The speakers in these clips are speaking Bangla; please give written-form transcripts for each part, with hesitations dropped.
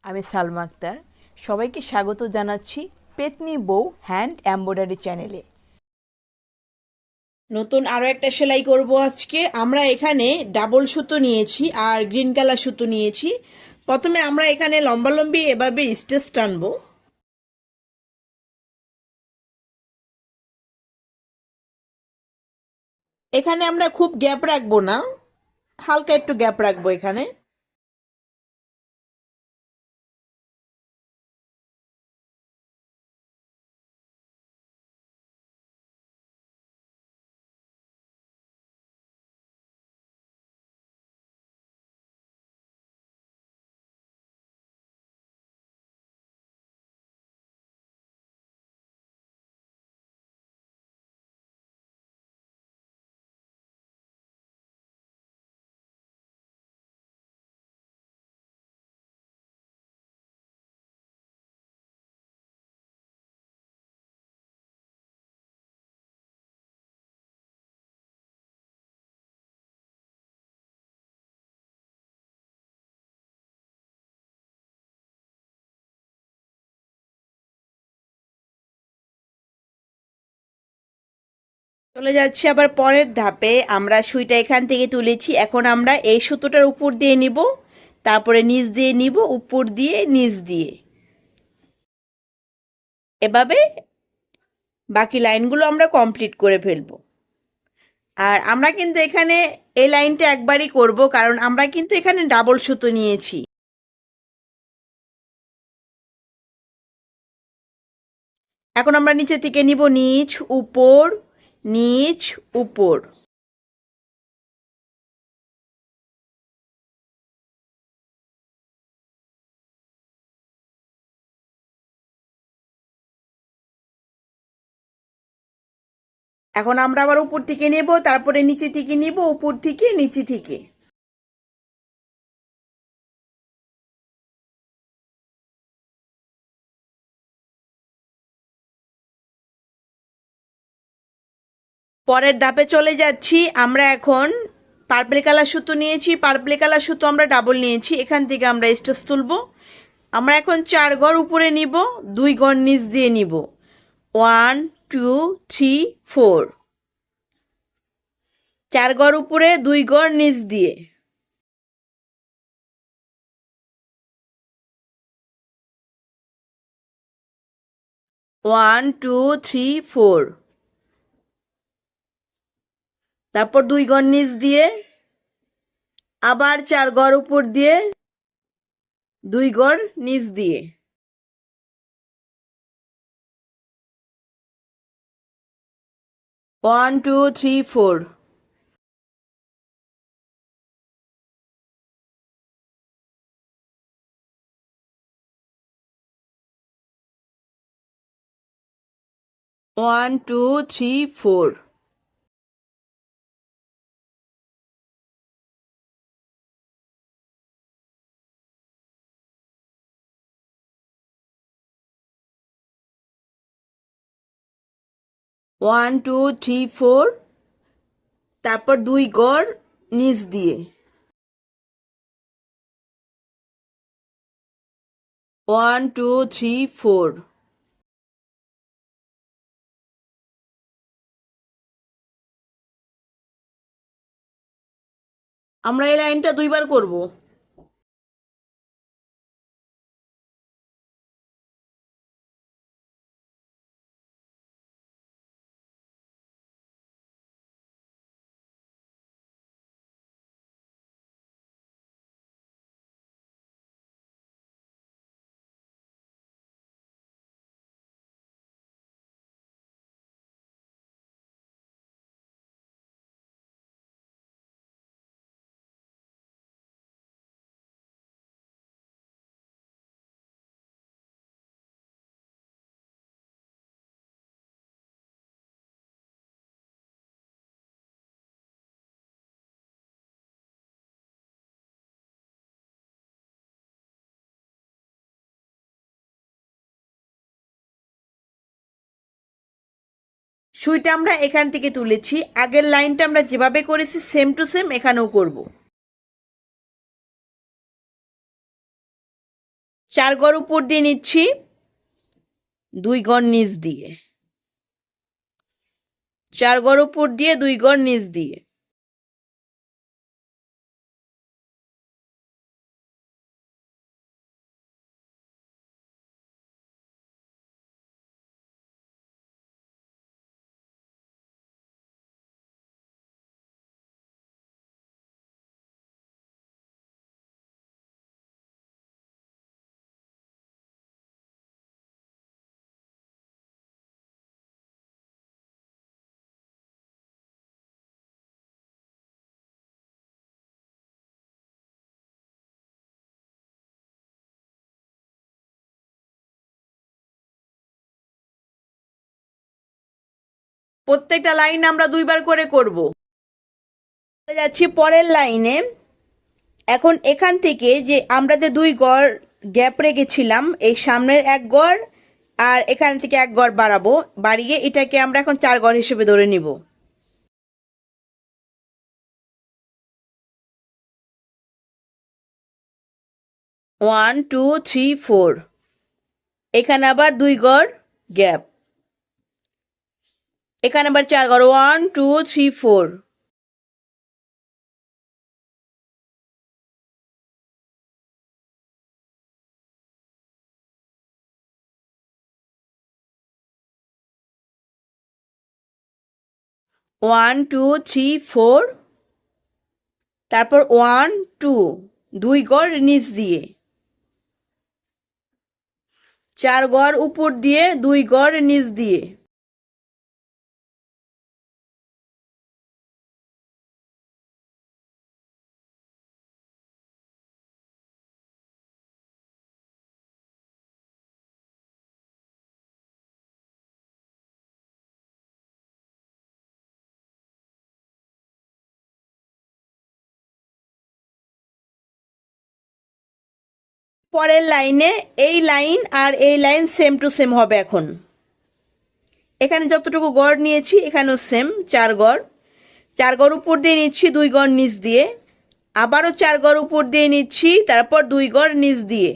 আমি সালমা আক্তার। সবাইকে স্বাগত জানাচ্ছি পেতনি বউ হ্যান্ড এমব্রয়ডারি চ্যানেলে। নতুন আরও একটা সেলাই করব আজকে। আমরা এখানে ডাবল সুতো নিয়েছি আর গ্রিন কালার সুতো নিয়েছি। প্রথমে আমরা এখানে লম্বালম্বি এভাবে স্টিচ টানবো। এখানে আমরা খুব গ্যাপ রাখবো না, হালকা একটু গ্যাপ রাখবো এখানে। চলে যাচ্ছি আবার পরের ধাপে। আমরা সুইটা এখান থেকে তুলেছি, এখন আমরা এই সুতোটার উপর দিয়ে নিব, তারপরে নিচ দিয়ে নিব, উপর দিয়ে নিচ দিয়ে, এভাবে বাকি লাইনগুলো আমরা কমপ্লিট করে ফেলব। আর আমরা কিন্তু এখানে এই লাইনটা একবারই করব, কারণ আমরা কিন্তু এখানে ডাবল সুতো নিয়েছি। এখন আমরা নিচে থেকে নিব নিচ উপর, নিচ উপর। এখন আমরা আবার উপর থেকে নেব, তারপরে নিচে থেকে নিব, উপর থেকে নিচে থেকে। পরের ধাপে চলে যাচ্ছি। আমরা এখন পার্পল কালার সুতো নিয়েছি, পার্পল কালার সুতো আমরা ডাবল নিয়েছি, এখান থেকে আমরা স্টিচ তুলব। আমরা এখন 4 ঘর উপরে নিব, 2 ঘর নিচ দিয়ে নিব। 1 2 3 4, 4 ঘর উপরে, 2 ঘর নিচ দিয়ে। ওয়ান টু থ্রি ফোর, তারপর 2 ঘর নিচ দিয়ে, আবার 4 ঘর উপর দিয়ে, 2 ঘর নিচ দিয়ে। 1 2 3 4, 1 2 3 4। ওয়ান টু থ্রি ফোর, তারপর 2 ঘর নিচ দিয়ে। 1 2 3 4। আমরা এই লাইনটা 2 বার করব। সুইটা আমরা এখান থেকে তুলেছি, আগের লাইনটা আমরা যেভাবে করেছি সেম টু সেম এখানেও করব। 4 ঘর উপর দিয়ে নিচ্ছি, 2 ঘর নিচ দিয়ে, 4 ঘর উপর দিয়ে 2 ঘর নিচ দিয়ে। প্রত্যেকটা লাইন আমরা 2 বার করে করব। যাচ্ছি পরের লাইনে। এখন এখান থেকে যে আমরা যে 2 ঘর গ্যাপ রেখেছিলাম, এই সামনের 1 ঘর আর এখান থেকে 1 ঘর বাড়াবো, বাড়িয়ে এটাকে আমরা এখন 4 ঘর হিসেবে ধরে নিব। 1 2 3 4, এখানে আবার 2 ঘর গ্যাপ, এখানে আবার 4 ঘর, 1 2 3 4। 1 2 3 4, তারপর 1 2, 2 ঘর নিচ দিয়ে, 4 ঘর উপর দিয়ে, 2 ঘর নিচ দিয়ে। পরের লাইনে এই লাইন আর এই লাইন সেম টু সেম হবে। এখন এখানে যতটুকু গড় নিয়েছি এখানেও সেম 4 ঘর, 4 ঘর উপর দিয়ে নিচ্ছি, 2 ঘর নিচ দিয়ে, আবারও 4 ঘর উপর দিয়ে নিচ্ছি, তারপর 2 ঘর নিচ দিয়ে।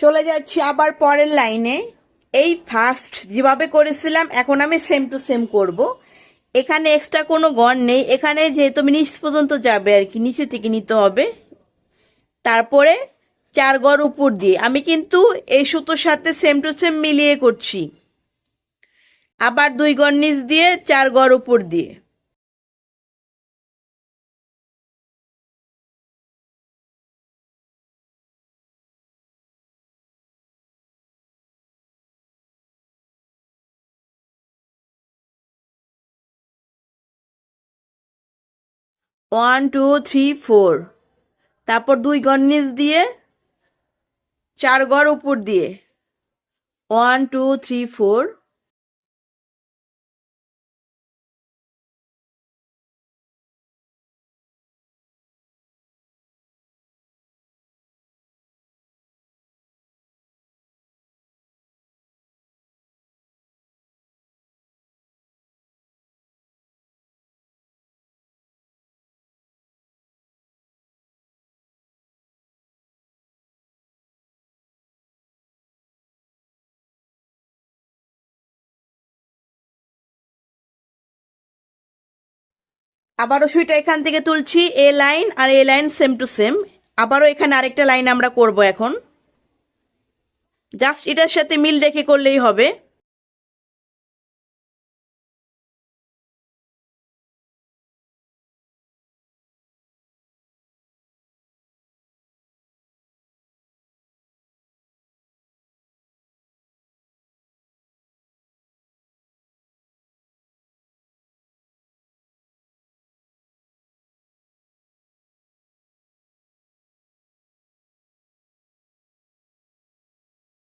চলে যাচ্ছি আবার পরের লাইনে। এই ফার্স্ট যেভাবে করেছিলাম এখন আমি সেম টু সেম করব। এখানে এক্সট্রা কোনো গড় নেই, এখানে যেহেতু আমি নিচ পর্যন্ত যাবে আর কি, নিচে থেকে নিতে হবে। তারপরে 4 ঘর উপর দিয়ে, আমি কিন্তু এই সুতোর সাথে সেম টু সেম মিলিয়ে করছি। আবার 2 ঘর নিচ দিয়ে, 4 ঘর উপর দিয়ে। ওয়ান টু থ্রি ফোর, তারপর 2 ঘর নিচ দিয়ে, 4 ঘর উপর দিয়ে, 1 2 3 4, আবারও সুইটা এখান থেকে তুলছি, এ লাইন আর এ লাইন সেম টু সেম। আবারও এখানে আরেকটা লাইন আমরা করব এখন, জাস্ট এটার সাথে মিল রেখে করলেই হবে।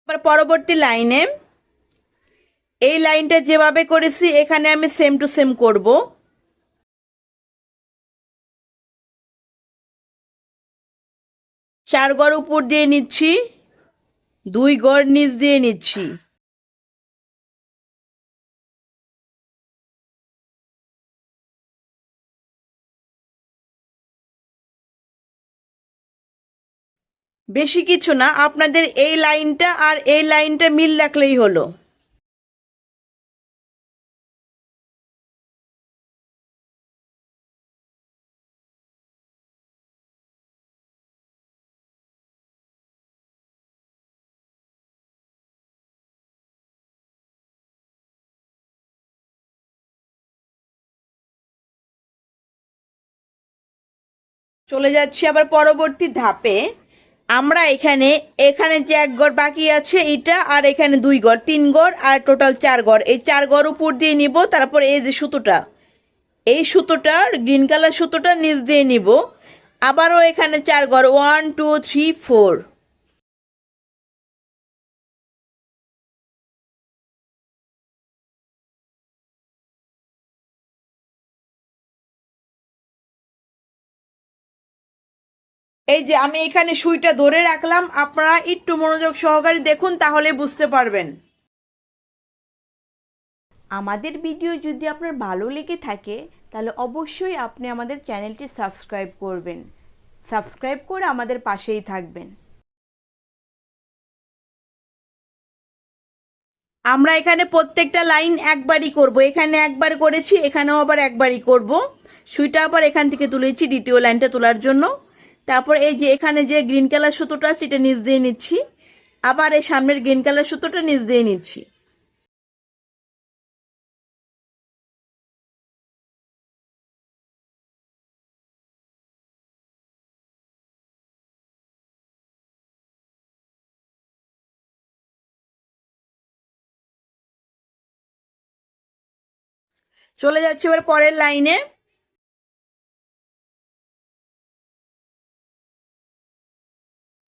এবার পরবর্তী লাইনে এই লাইনটা যেভাবে করেছি এখানে আমি সেম টু সেম করব। চার গড় উপর দিয়ে নিচ্ছি, দুই গড় নিচ দিয়ে নিচ্ছি। বেশি কিছু না, আপনাদের এই লাইনটা আর এই লাইনটা মিল রাখলেই হলো। চলে যাচ্ছি আবার পরবর্তী ধাপে। আমরা এখানে এখানে যে এক গড় বাকি আছে এটা, আর এখানে দুই গড়, তিন গড় আর টোটাল চার গড়, এই চার গড় উপর দিয়ে নিব। তারপর এই যে সুতোটা, এই সুতোটার গ্রিন কালার সুতোটা নিচ দিয়ে নিব। আবারও এখানে চার গড়, 1 2 3 4। এই যে আমি এখানে সুইটা ধরে রাখলাম, আপনারা একটু মনোযোগ সহকারে দেখুন তাহলে বুঝতে পারবেন। আমাদের ভিডিও যদি আপনার ভালো লেগে থাকে তাহলে অবশ্যই আপনি আমাদের চ্যানেলটি সাবস্ক্রাইব করবেন, সাবস্ক্রাইব করে আমাদের পাশেই থাকবেন। আমরা এখানে প্রত্যেকটা লাইন একবারই করব, এখানে একবার করেছি, এখানেও আবার একবারই করব। সুইটা আবার এখান থেকে তুলেছি দ্বিতীয় লাইনটা তোলার জন্য। তারপর এই যে এখানে যে গ্রিন কালার সুতোটা সেটা নিচ দিয়ে নিচ্ছি, আবার এই সামনের গ্রিন কালার সুতোটা নিচ দিয়ে নিচ্ছি। চলে যাচ্ছে এবার পরের লাইনে।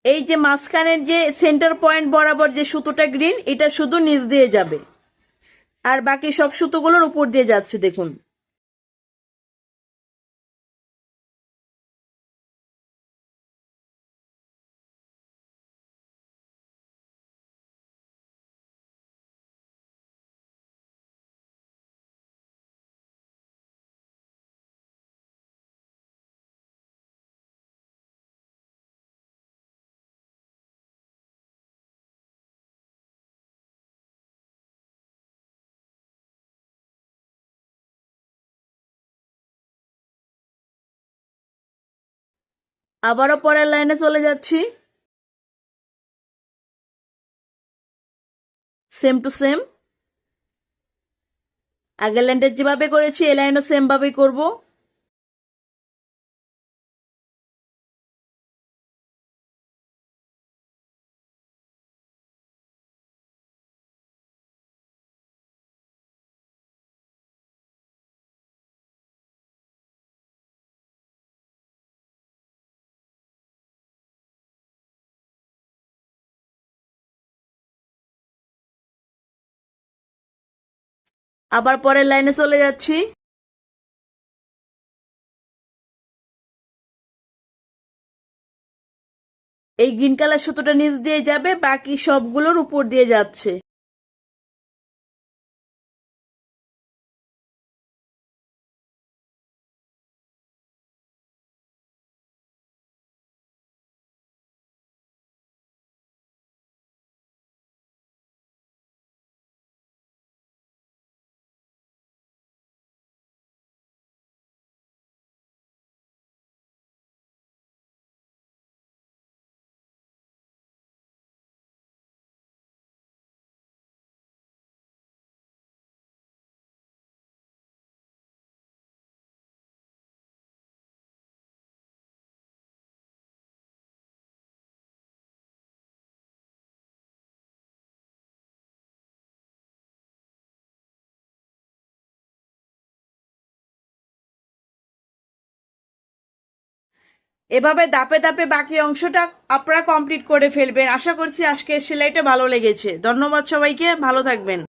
এই যে মাঝখানের যে সেন্টার পয়েন্ট বরাবর যে সুতোটা গ্রিন, এটা শুধু নিচ দিয়ে যাবে, আর বাকি সব সুতোগুলোর উপর দিয়ে যাচ্ছে দেখুন। আবারও পরের লাইনে চলে যাচ্ছি, সেম টু সেম আগের লাইনটা যেভাবে করেছি এই লাইনও সেম ভাবেই করব। আবার পরের লাইনে চলে যাচ্ছি, এই গ্রিন কালার সুতোটা নিচ দিয়ে যাবে, বাকি সবগুলোর উপর দিয়ে যাচ্ছে। এভাবে ধাপে ধাপে বাকি অংশটা আপনারা কমপ্লিট করে ফেলবেন। আশা করছি আজকের সেলাইটা ভালো লেগেছে। ধন্যবাদ সবাইকে, ভালো থাকবেন।